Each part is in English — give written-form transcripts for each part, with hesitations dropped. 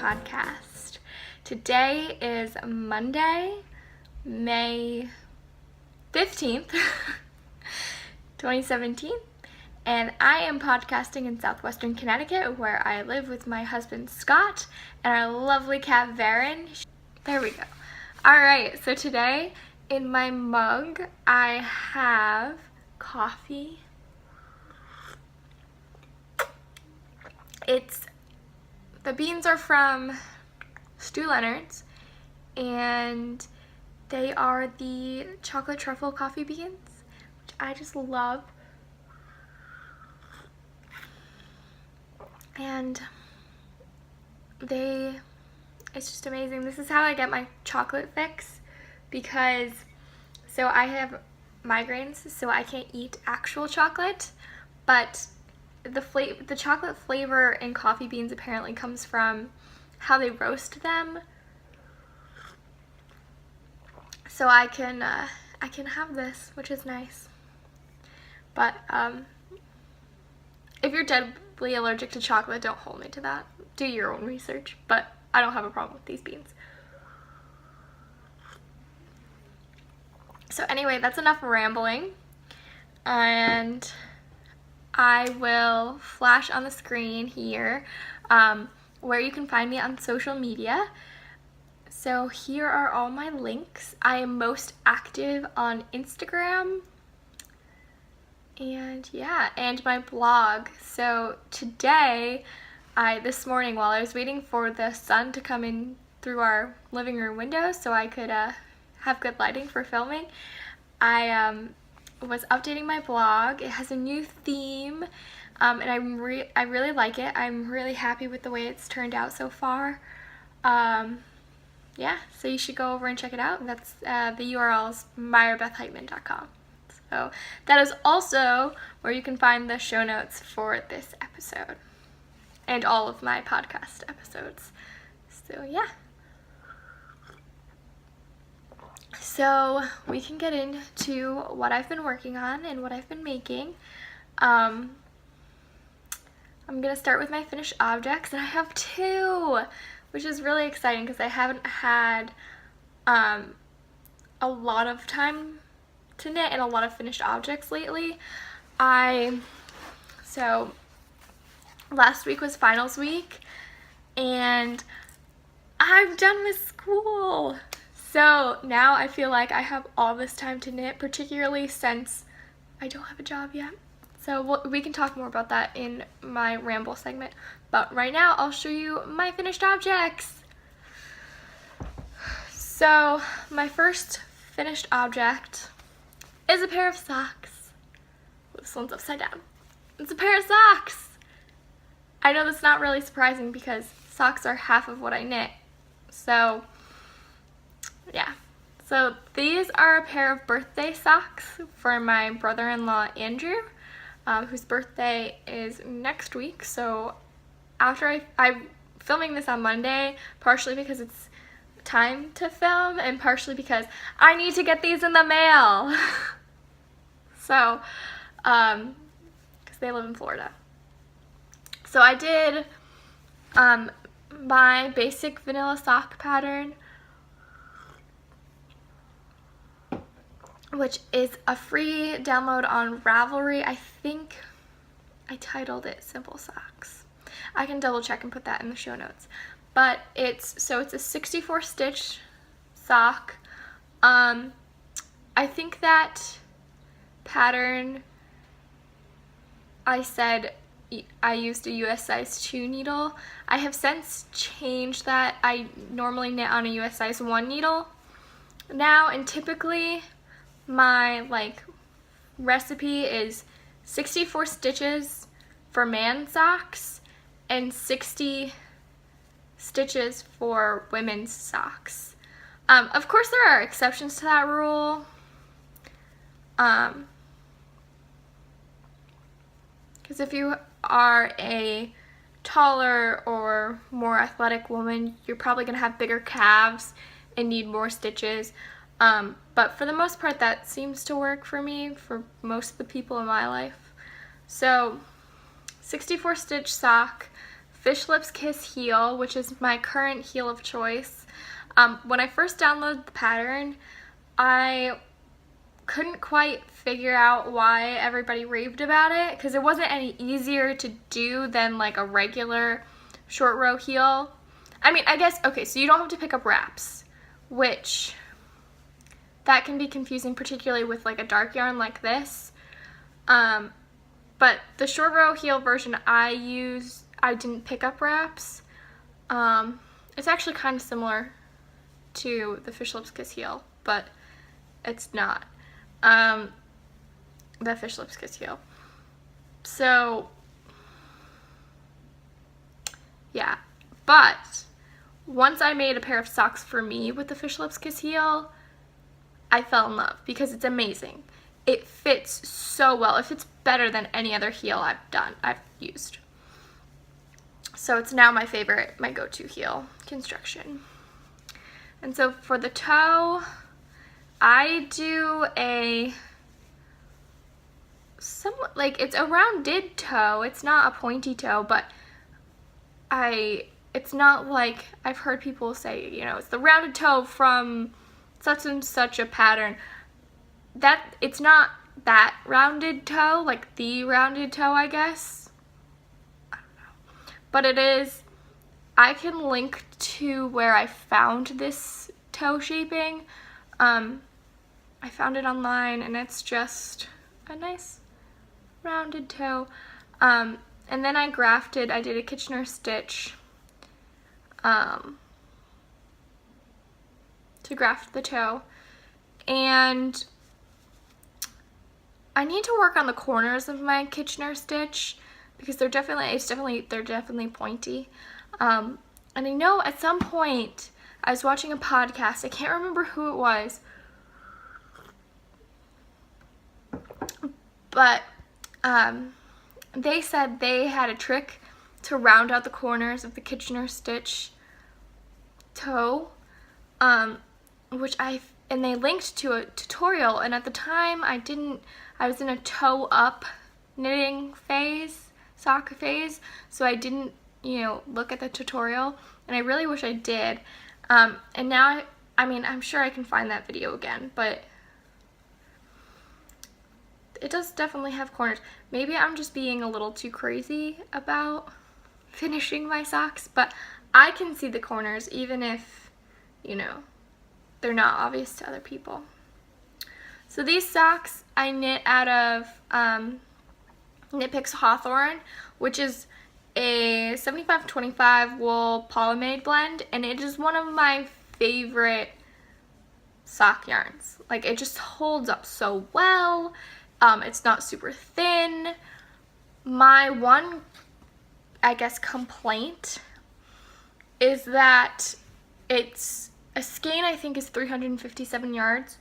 podcast. Today is Monday, May 15th, 2017, and I am podcasting in southwestern Connecticut where I live with my husband Scott and our lovely cat Varen. There we go. Alright, so today in my mug I have coffee. The beans are from Stew Leonard's, and they are the chocolate truffle coffee beans, which I just love. And it's just amazing. This is how I get my chocolate fix, because so I have migraines, so I can't eat actual chocolate, but the chocolate flavor in coffee beans apparently comes from how they roast them. So I can have this, which is nice. But if you're deadly allergic to chocolate, don't hold me to that. Do your own research, but I don't have a problem with these beans. So anyway, that's enough rambling, and I will flash on the screen here where you can find me on social media. So here are all my links. I am most active on Instagram, and yeah, and my blog. So today, this morning while I was waiting for the sun to come in through our living room window so I could have good lighting for filming, I was updating my blog. It has a new theme, and I really like it. I'm really happy with the way it's turned out so far. Yeah, so you should go over and check it out. That's the URL is myrebethheitman.com. So that is also where you can find the show notes for this episode and all of my podcast episodes. So yeah. So we can get into what I've been working on and what I've been making. I'm going to start with my finished objects, and I have two, which is really exciting because I haven't had a lot of time to knit and a lot of finished objects lately. So last week was finals week, and I'm done with school. So now I feel like I have all this time to knit, particularly since I don't have a job yet. So we can talk more about that in my ramble segment. But right now I'll show you my finished objects. So my first finished object is a pair of socks. This one's upside down. It's a pair of socks. I know that's not really surprising because socks are half of what I knit. So yeah, so these are a pair of birthday socks for my brother-in-law Andrew, whose birthday is next week. So after I'm filming this on Monday, partially because it's time to film and partially because I need to get these in the mail. So, because they live in Florida. So I did my basic vanilla sock pattern, which is a free download on Ravelry. I think I titled it Simple Socks. I can double check and put that in the show notes. But it's a 64 stitch sock. I think that pattern, I said I used a US size 2 needle. I have since changed that. I normally knit on a US size 1 needle now, and typically my recipe is 64 stitches for man socks and 60 stitches for women's socks. Of course there are exceptions to that rule, because if you are a taller or more athletic woman, you're probably going to have bigger calves and need more stitches. But for the most part, that seems to work for me, for most of the people in my life. So 64 stitch sock Fish Lips Kiss heel, which is my current heel of choice. When I first downloaded the pattern, I couldn't quite figure out why everybody raved about it, because it wasn't any easier to do than like a regular short row heel. I mean, I guess, okay, so you don't have to pick up wraps, which that can be confusing, particularly with like a dark yarn like this. But the short row heel version I used, I didn't pick up wraps. It's actually kind of similar to the Fish Lips Kiss heel, but it's not. The Fish Lips Kiss heel. So, yeah. But once I made a pair of socks for me with the Fish Lips Kiss heel, I fell in love because it's amazing. It fits so well. It fits better than any other heel I've used. So it's now my favorite, my go-to heel construction. And so for the toe, I do it's a rounded toe. It's not a pointy toe, but it's not like I've heard people say, you know, it's the rounded toe from such and such a pattern. That it's not that rounded toe, like the rounded toe, I guess. I don't know. But it is, I can link to where I found this toe shaping. I found it online, and it's just a nice rounded toe. And then I did a Kitchener stitch to graft the toe. And I need to work on the corners of my Kitchener stitch because they're definitely pointy. And I know at some point I was watching a podcast, I can't remember who it was, but they said they had a trick to round out the corners of the Kitchener stitch toe, and they linked to a tutorial, and at the time I was in a toe up knitting phase, sock phase, so I didn't, look at the tutorial, and I really wish I did. And now, I'm sure I can find that video again, but it does definitely have corners. Maybe I'm just being a little too crazy about finishing my socks, but I can see the corners even if, they're not obvious to other people. So these socks I knit out of Knit Picks Hawthorne, which is a 75-25 wool polymade blend, and it is one of my favorite sock yarns. Like, it just holds up so well. It's not super thin. My one, I guess, complaint is that it's a skein, I think, is 357 yards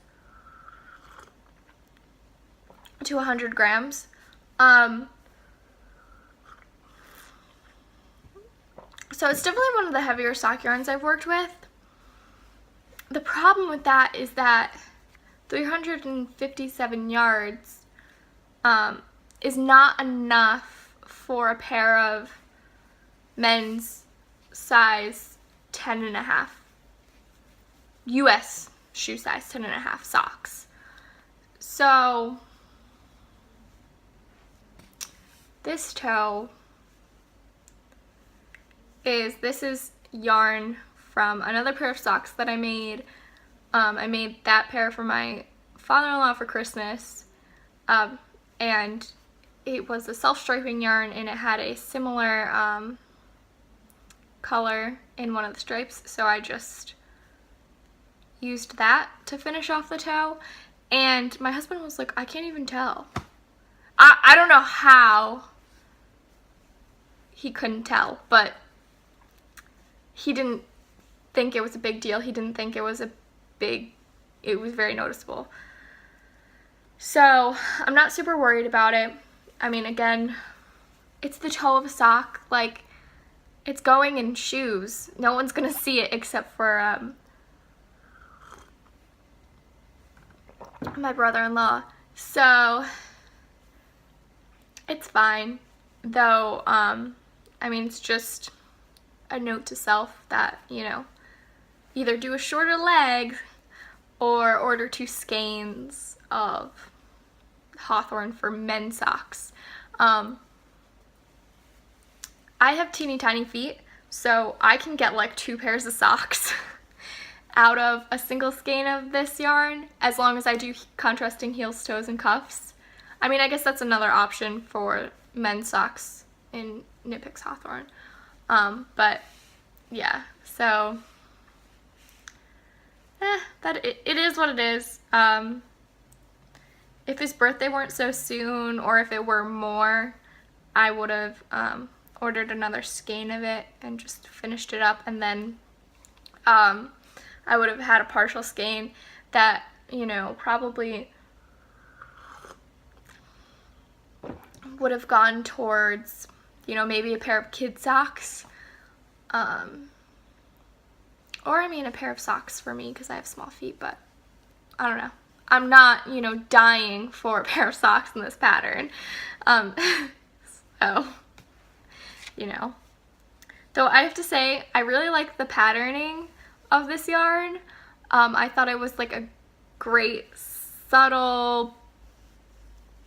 to 100 grams. So it's definitely one of the heavier sock yarns I've worked with. The problem with that is that 357 yards is not enough for a pair of men's size 10.5 US shoe size 10.5 socks. So this toe this is yarn from another pair of socks that I made. I made that pair for my father-in-law for Christmas, and it was a self-striping yarn, and it had a similar color in one of the stripes, so I just used that to finish off the toe. And my husband was like, I can't even tell. I don't know how he couldn't tell, but he didn't think it was a big deal. He didn't think it was it was very noticeable. So I'm not super worried about it. Again, it's the toe of a sock. Like, it's going in shoes. No one's gonna see it except for my brother-in-law. So it's fine. Though, it's just a note to self that, you know, either do a shorter leg or order 2 skeins of Hawthorne for men's socks. I have teeny tiny feet, so I can get like 2 pairs of socks out of a single skein of this yarn, as long as I do contrasting heels, toes, and cuffs. I mean, I guess that's another option for men's socks in Knit Picks Hawthorne. But yeah, so it is what it is. If his birthday weren't so soon, or if it were more, I would have ordered another skein of it and just finished it up, and then I would have had a partial skein that, you know, probably would have gone towards, you know, maybe a pair of kid socks, or I mean a pair of socks for me because I have small feet, but I don't know. I'm not, you know, dying for a pair of socks in this pattern. So, you know. Though I have to say, I really like the patterning of this yarn. I thought it was like a great, subtle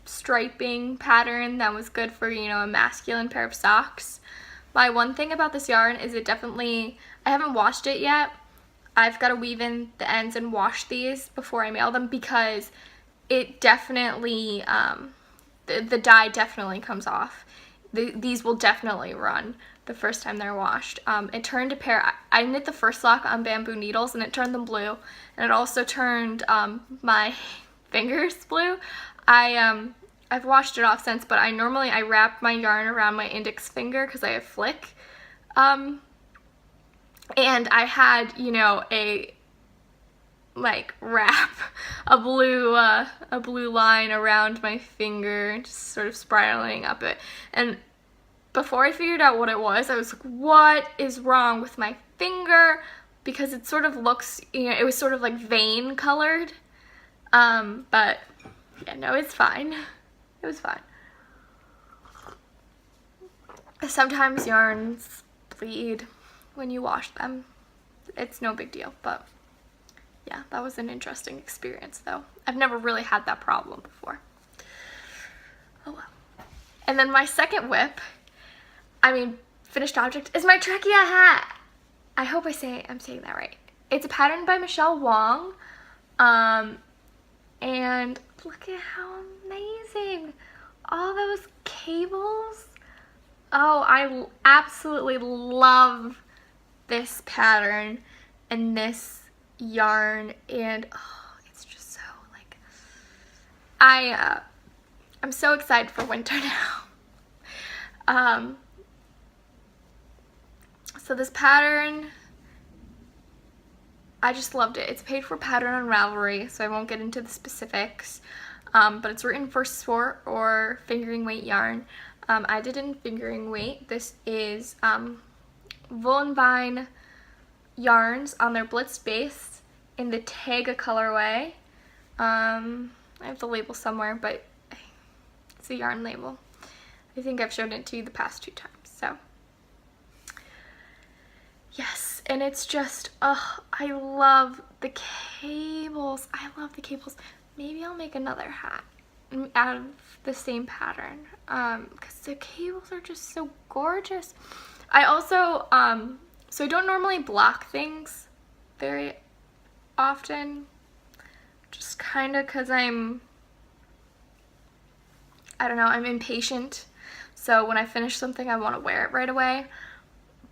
striping pattern that was good for, you know, a masculine pair of socks. My one thing about this yarn is it definitely, I haven't washed it yet. I've got to weave in the ends and wash these before I mail them, because it definitely, the dye definitely comes off. These will definitely run the first time they're washed. It turned a pair, I knit the first lock on bamboo needles and it turned them blue, and it also turned my fingers blue. I've washed it off since, but I wrap my yarn around my index finger because I have flick. And I had, you know, wrap a blue line around my finger, just sort of spiraling up it. And before I figured out what it was, I was like, what is wrong with my finger? Because it sort of looks, you know, it was sort of like vein colored. But yeah, no, it's fine. It was fine. Sometimes yarns bleed when you wash them. It's no big deal, but yeah, that was an interesting experience though. I've never really had that problem before. Oh well. And then my second whip, finished object, is my Trekkia hat. I hope I'm saying that right. It's a pattern by Michelle Wong. And look at how amazing. All those cables. Oh, I absolutely love this pattern and this yarn, and oh, it's just so like, I'm so excited for winter now. So this pattern, I just loved it. It's a paid for pattern on Ravelry, so I won't get into the specifics, but it's written for sport or fingering weight yarn. I did in fingering weight. This is Wollonvine yarns on their Blitz base in the Tega colorway. I have the label somewhere, but it's a yarn label. I think I've shown it to you the past 2 times, so yes. And it's just, oh, I love the cables. I love the cables. Maybe I'll make another hat out of the same pattern, because the cables are just so gorgeous. I also, so I don't normally block things very often, just kind of because I don't know, I'm impatient. So when I finish something, I want to wear it right away.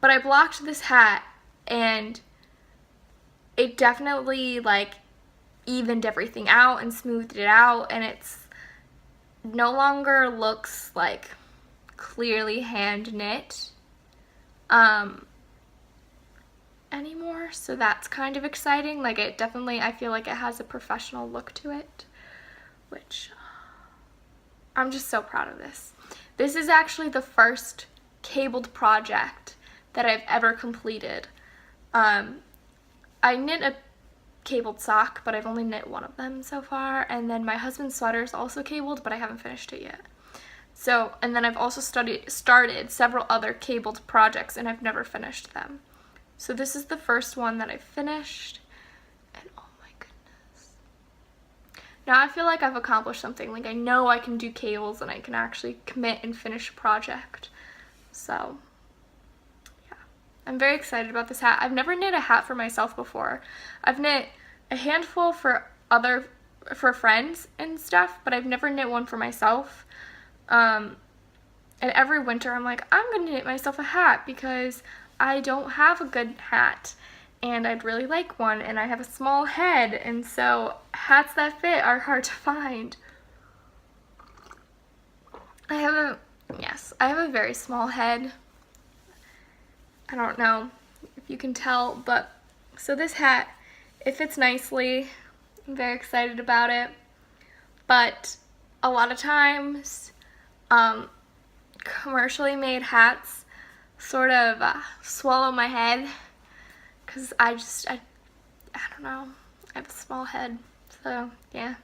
But I blocked this hat, and it definitely like evened everything out and smoothed it out, and it's no longer looks like clearly hand knit anymore, so that's kind of exciting. Like, it definitely, I feel like it has a professional look to it, which I'm just so proud of this. This is actually the first cabled project that I've ever completed. I knit a cabled sock, but I've only knit one of them so far, and then my husband's sweater is also cabled, but I haven't finished it yet. So, and then I've also started several other cabled projects, and I've never finished them. So this is the first one that I finished, and oh my goodness. Now I feel like I've accomplished something. Like, I know I can do cables and I can actually commit and finish a project. So yeah, I'm very excited about this hat. I've never knit a hat for myself before. I've knit a handful for friends and stuff, but I've never knit one for myself. And every winter I'm like, I'm gonna knit myself a hat because I don't have a good hat and I'd really like one, and I have a small head, and so hats that fit are hard to find. I have a very small head. I don't know if you can tell, but so this hat, it fits nicely. I'm very excited about it, but a lot of times commercially made hats sort of swallow my head, because I don't know, I have a small head, so yeah,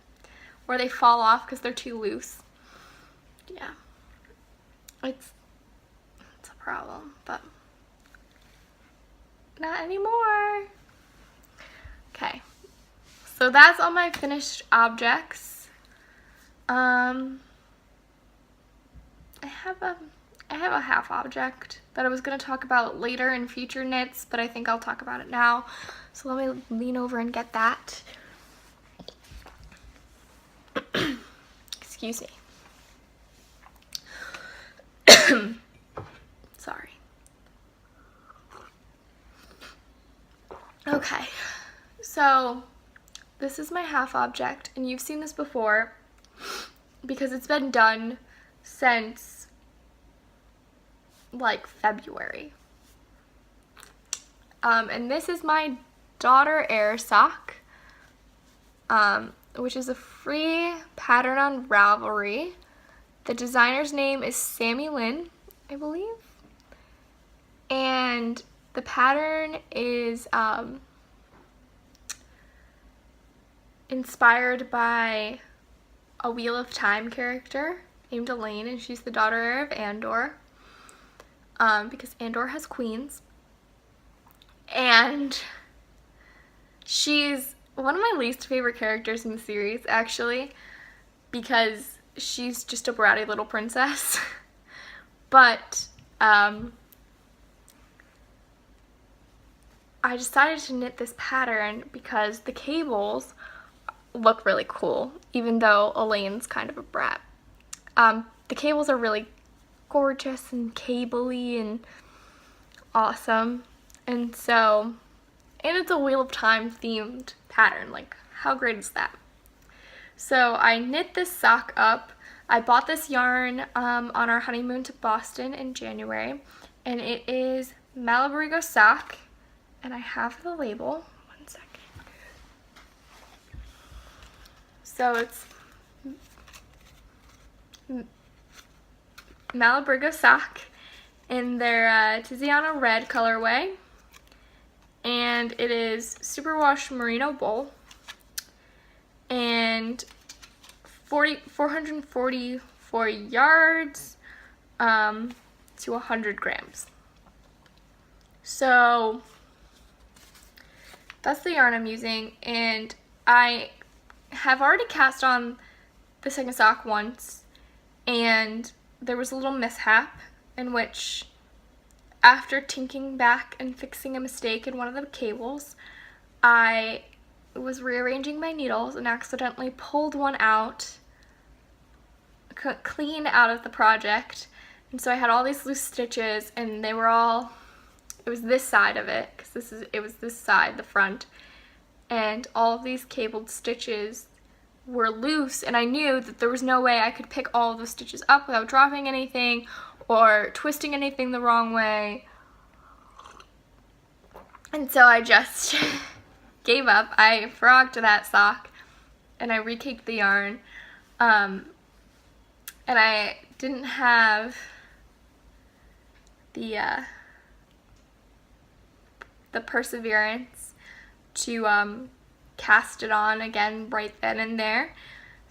or they fall off because they're too loose. Yeah, it's a problem, but not anymore. Okay, so that's all my finished objects. I have a half object that I was going to talk about later in future knits, but I think I'll talk about it now. So let me lean over and get that. Excuse me. Sorry. Okay, so this is my half object, and you've seen this before because it's been done since like February. And this is my Daughter Air sock, which is a free pattern on Ravelry. The designer's name is Sammy Lynn, I believe. And the pattern is inspired by a Wheel of Time character named Elaine, and she's the daughter of Andor, because Andor has queens. And she's one of my least favorite characters in the series, actually, because she's just a bratty little princess. But I decided to knit this pattern because the cables look really cool, even though Elaine's kind of a brat. The cables are really gorgeous and cabley and awesome, and it's a Wheel of Time themed pattern. Like, how great is that? So I knit this sock up. I bought this yarn on our honeymoon to Boston in January, and it is Malabrigo sock, and I have the label. One second. So it's Malabrigo sock in their Tiziana red colorway, and it is superwash merino wool, and 444 yards to 100 grams. So that's the yarn I'm using, and I have already cast on the second sock once, and there was a little mishap in which, after tinking back and fixing a mistake in one of the cables, I was rearranging my needles and accidentally pulled one out, clean out of the project, and so I had all these loose stitches, and they were all, it was this side of it, because it was this side, the front, and all of these cabled stitches were loose, and I knew that there was no way I could pick all of the stitches up without dropping anything or twisting anything the wrong way. And so I just gave up. I frogged that sock and I recaked the yarn. And I didn't have the perseverance to cast it on again right then and there.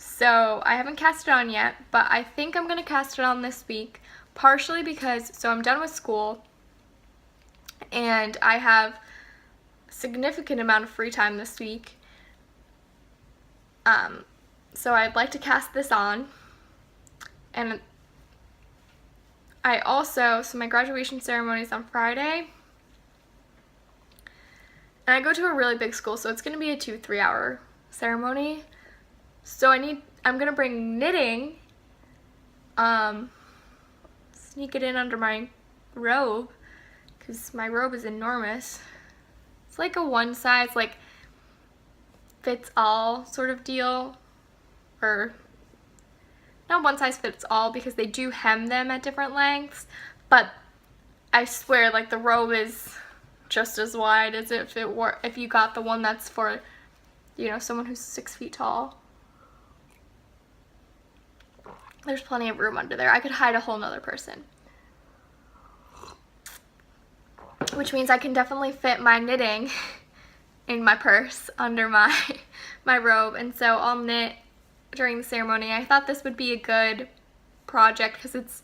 So I haven't cast it on yet, but I think I'm going to cast it on this week, partially because, so I'm done with school, and I have a significant amount of free time this week. So I'd like to cast this on, and I also, so my graduation ceremony is on Friday, and I go to a really big school, so it's going to be a 2-3 hour ceremony. So I'm going to bring knitting, sneak it in under my robe, because my robe is enormous. It's like a one size, like, fits all sort of deal, or not one size fits all, because they do hem them at different lengths, but I swear, like, the robe is just as wide as if you got the one that's for, someone who's 6 feet tall. There's plenty of room under there. I could hide a whole nother person. Which means I can definitely fit my knitting in my purse under my robe, and so I'll knit during the ceremony. I thought this would be a good project because it's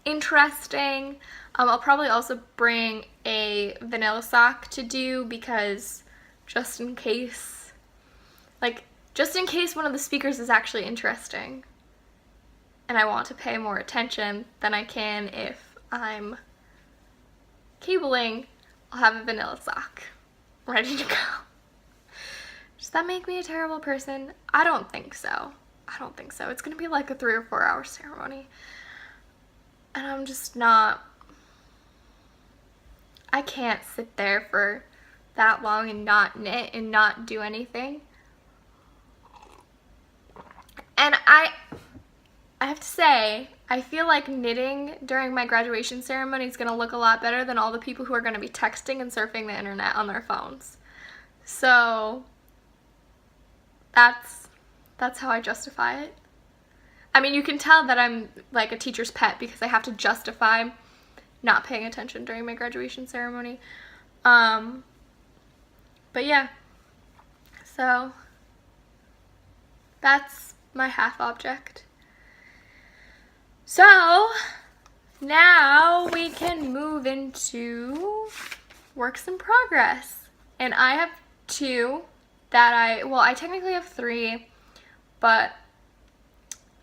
interesting. I'll probably also bring a vanilla sock to do, because just in case one of the speakers is actually interesting and I want to pay more attention than I can if I'm cabling, I'll have a vanilla sock ready to go. Does that make me a terrible person? I don't think so. It's gonna be like a 3 or 4 hour ceremony, and I'm just not, I can't sit there for that long and not knit and not do anything. And I have to say, I feel like knitting during my graduation ceremony is going to look a lot better than all the people who are going to be texting and surfing the internet on their phones. So that's how I justify it. I mean, you can tell that I'm like a teacher's pet because I have to justify not paying attention during my graduation ceremony. But yeah, so that's my half object. So now we can move into works in progress. And I have 2 that I technically have 3, but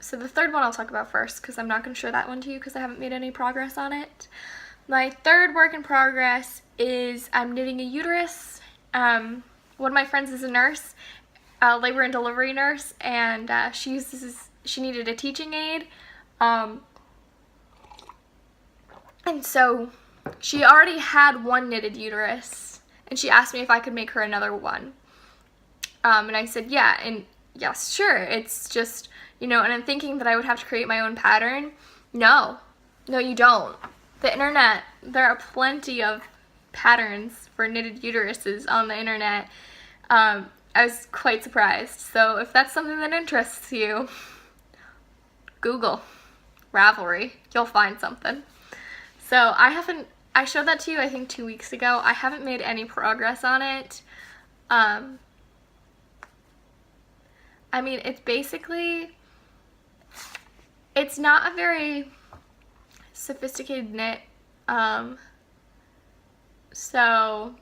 so the third one I'll talk about first because I'm not going to show that one to you because I haven't made any progress on it. My third work in progress is I'm knitting a uterus. One of my friends is a nurse, a labor and delivery nurse, and she needed a teaching aid. And so she already had one knitted uterus, and she asked me if I could make her another one. And I said, yeah, and yes, sure. It's just, and I'm thinking that I would have to create my own pattern. No, you don't. The internet, there are plenty of patterns for knitted uteruses on the internet. I was quite surprised. So if that's something that interests you, Google Ravelry, you'll find something. So I showed that to you I think 2 weeks ago. I haven't made any progress on it. I mean, it's not a very sophisticated knit. So,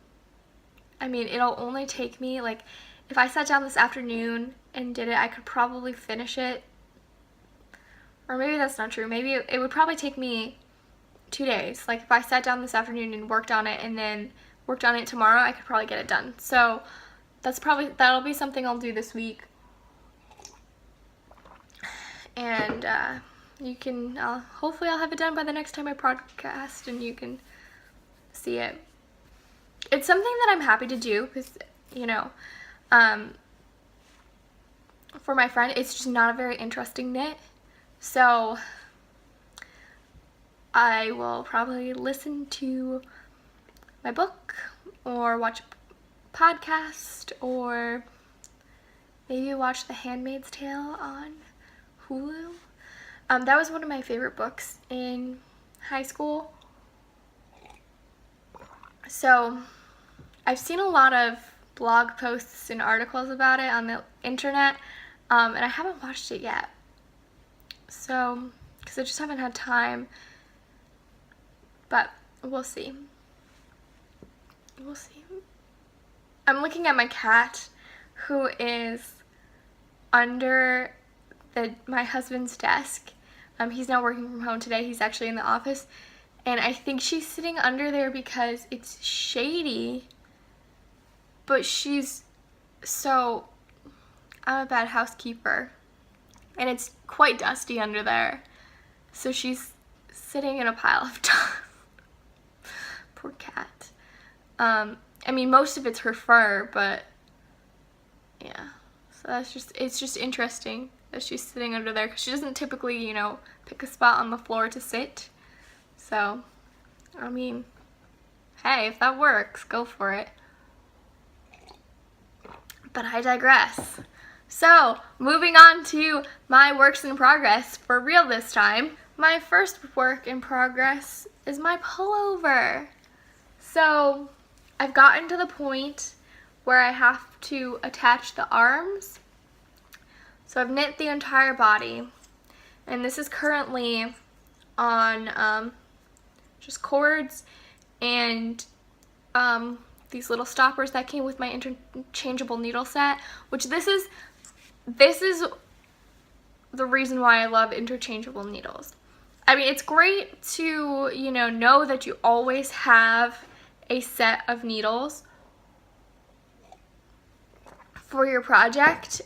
I mean, it'll only take me, like, if I sat down this afternoon and did it, I could probably finish it. Or maybe that's not true. Maybe it would probably take me 2 days. Like, if I sat down this afternoon and worked on it and then worked on it tomorrow, I could probably get it done. So that'll be something I'll do this week. And hopefully I'll have it done by the next time I podcast and you can see it. It's something that I'm happy to do because, for my friend, it's just not a very interesting knit. So I will probably listen to my book or watch a podcast or maybe watch The Handmaid's Tale on Hulu. That was one of my favorite books in high school. So I've seen a lot of blog posts and articles about it on the internet. And I haven't watched it yet. So, because I just haven't had time. But we'll see. We'll see. I'm looking at my cat, who is under my husband's desk. He's not working from home today. He's actually in the office. And I think she's sitting under there because it's shady. But so, I'm a bad housekeeper. And it's quite dusty under there. So she's sitting in a pile of dust. Poor cat. I mean, most of it's her fur, but yeah. So it's just interesting that she's sitting under there, because she doesn't typically, pick a spot on the floor to sit. So, I mean, hey, if that works, go for it. But I digress. So, moving on to my works in progress, for real this time. My first work in progress is my pullover. So, I've gotten to the point where I have to attach the arms. So I've knit the entire body, and this is currently on just cords and these little stoppers that came with my interchangeable needle set, which this is the reason why I love interchangeable needles. I mean, it's great to, know that you always have a set of needles for your project.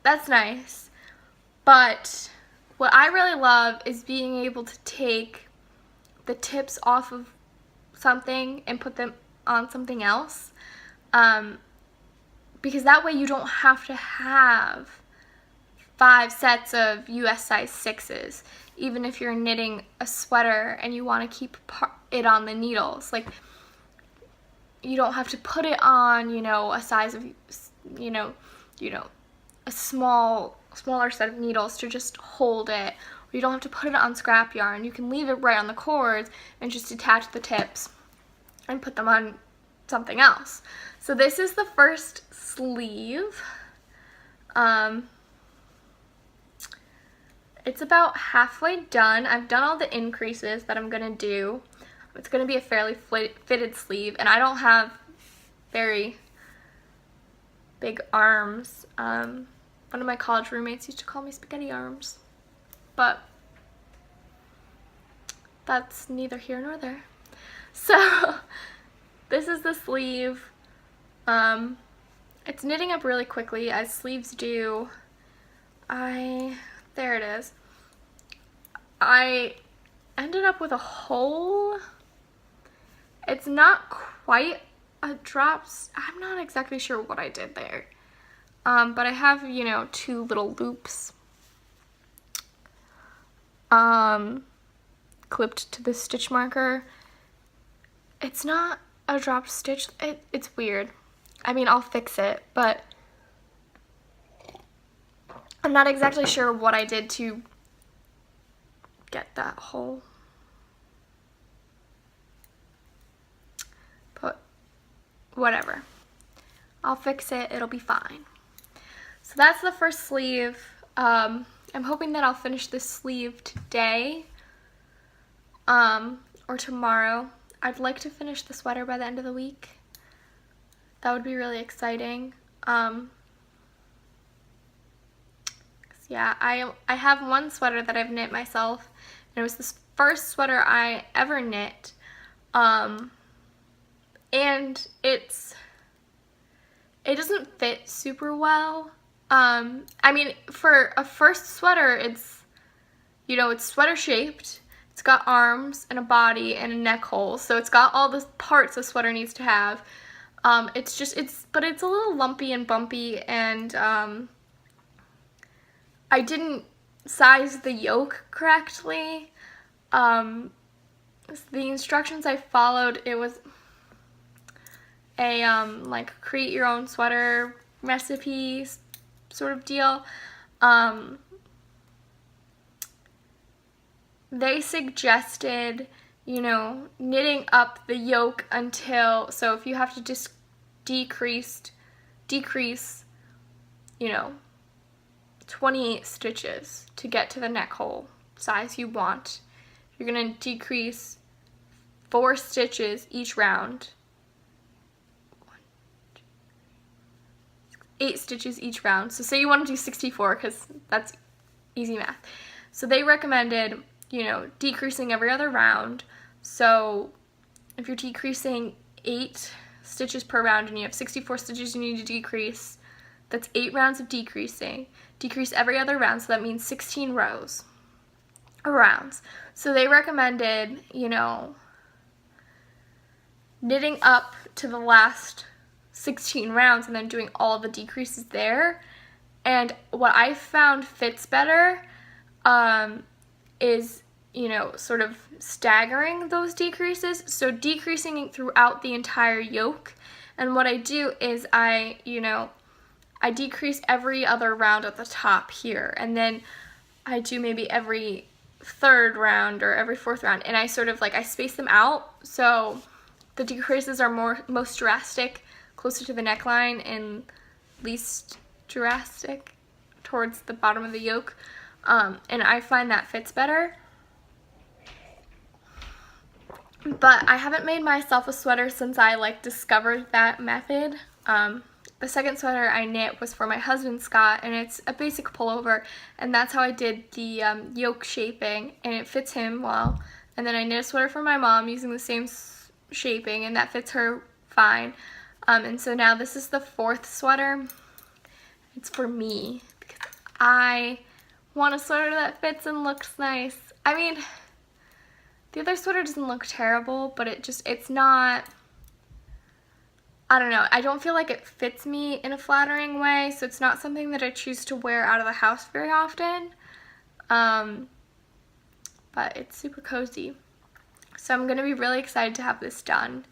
That's nice. But what I really love is being able to take the tips off of something and put them on something else. Because that way you don't have to have 5 sets of US size 6s, even if you're knitting a sweater and you want to keep it on the needles. Like, you don't have to put it on, a size of, a smaller set of needles to just hold it. Or you don't have to put it on scrap yarn. You can leave it right on the cords and just attach the tips and put them on something else. So this is the first sleeve. It's about halfway done. I've done all the increases that I'm gonna do. It's gonna be a fairly fitted sleeve, and I don't have very big arms. One of my college roommates used to call me spaghetti arms, but that's neither here nor there. So this is the sleeve. It's knitting up really quickly, as sleeves do. There it is. I ended up with a hole. It's not quite a drop. I'm not exactly sure what I did there. But I have, 2 little loops clipped to the stitch marker. It's not a drop stitch. It's weird. I mean, I'll fix it, but I'm not exactly sure what I did to get that hole. But whatever. I'll fix it. It'll be fine. So that's the first sleeve. I'm hoping that I'll finish this sleeve today or tomorrow. I'd like to finish the sweater by the end of the week. That would be really exciting. Yeah, I have one sweater that I've knit myself, and it was the first sweater I ever knit. And it doesn't fit super well. I mean, for a first sweater, it's sweater shaped. It's got arms and a body and a neck hole, so it's got all the parts a sweater needs to have. But it's a little lumpy and bumpy, and I didn't size the yoke correctly. The instructions I followed, it was a like create your own sweater recipe sort of deal. They suggested, knitting up the yoke until, so if you have to just decrease, 28 stitches to get to the neck hole size you want. You're going to decrease 4 stitches each round. 8 stitches each round. So say you want to do 64 because that's easy math. So they recommended, you know, decreasing every other round. So if you're decreasing 8 stitches per round and you have 64 stitches you need to decrease, that's 8 rounds of decreasing. Decrease every other round, so that means 16 rows or rounds. So they recommended, you know, knitting up to the last 16 rounds and then doing all the decreases there. And what I found fits better is, you know, sort of staggering those decreases. So decreasing throughout the entire yoke. And what I do is I decrease every other round at the top here, and then I do maybe every 3rd round or every 4th round, and I sort of like I space them out so the decreases are most drastic closer to the neckline and least drastic towards the bottom of the yoke, and I find that fits better. But I haven't made myself a sweater since I like discovered that method. The second sweater I knit was for my husband, Scott, and it's a basic pullover, and that's how I did the yoke shaping, and it fits him well. And then I knit a sweater for my mom using the same shaping, and that fits her fine. And so now this is the 4th sweater. It's for me, because I want a sweater that fits and looks nice. I mean, the other sweater doesn't look terrible, but it's not, I don't know, I don't feel like it fits me in a flattering way, so it's not something that I choose to wear out of the house very often, but it's super cozy. So I'm going to be really excited to have this done,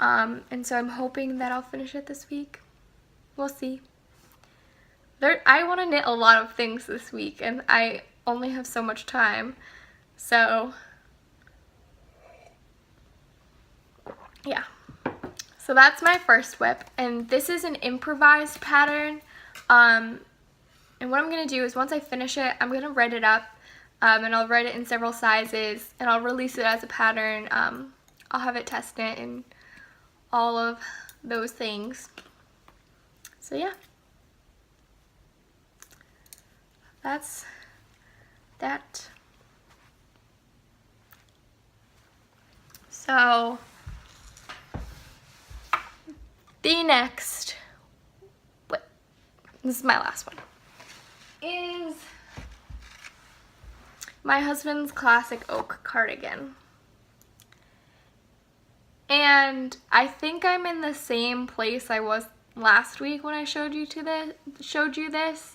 and so I'm hoping that I'll finish it this week. We'll see. I want to knit a lot of things this week, and I only have so much time, so yeah. So that's my first whip, and this is an improvised pattern, and what I'm going to do is once I finish it, I'm going to write it up, and I'll write it in several sizes, and I'll release it as a pattern. I'll have it test knit and all of those things. So yeah, that's that. So the next whip, this is my last one, is my husband's classic oak cardigan. And I think I'm in the same place I was last week when I showed you this.